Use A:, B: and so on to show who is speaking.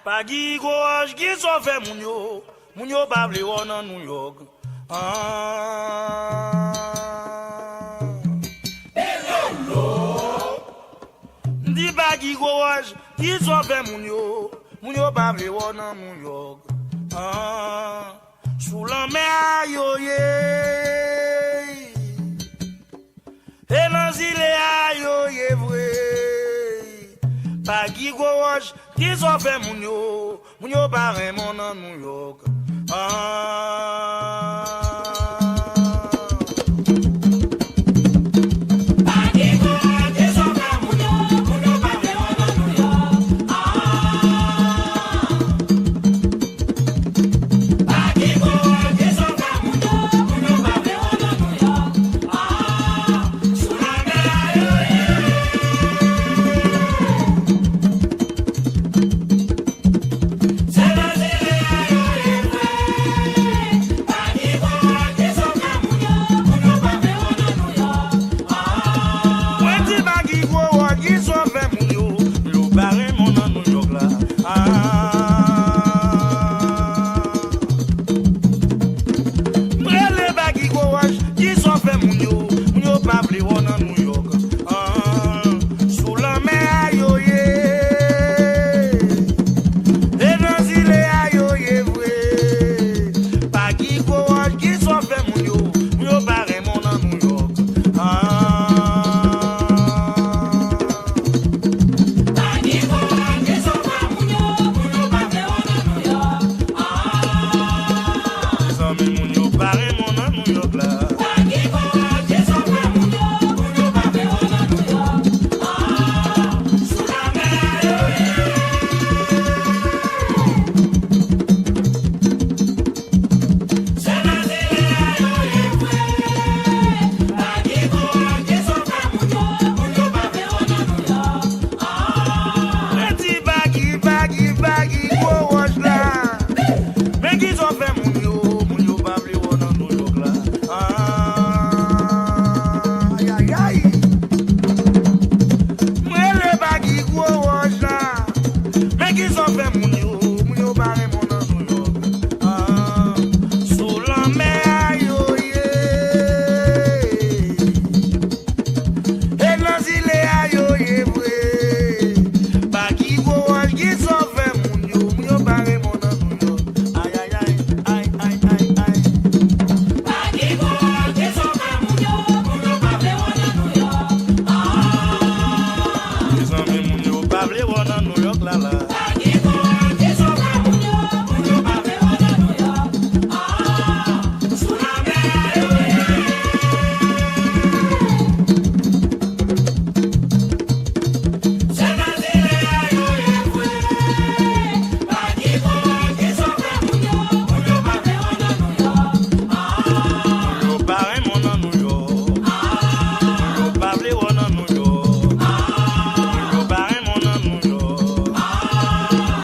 A: Pagi goj qui so fait moun yo pa vle won nan New York. Di pagi goj qui so fait moun yo pa vle won nan New York. Sous la mer ayoye, et dans l'île ayoye vrai. Pagi goj qui so fait moun yo pa remon nan New York. Qui s'en fait mon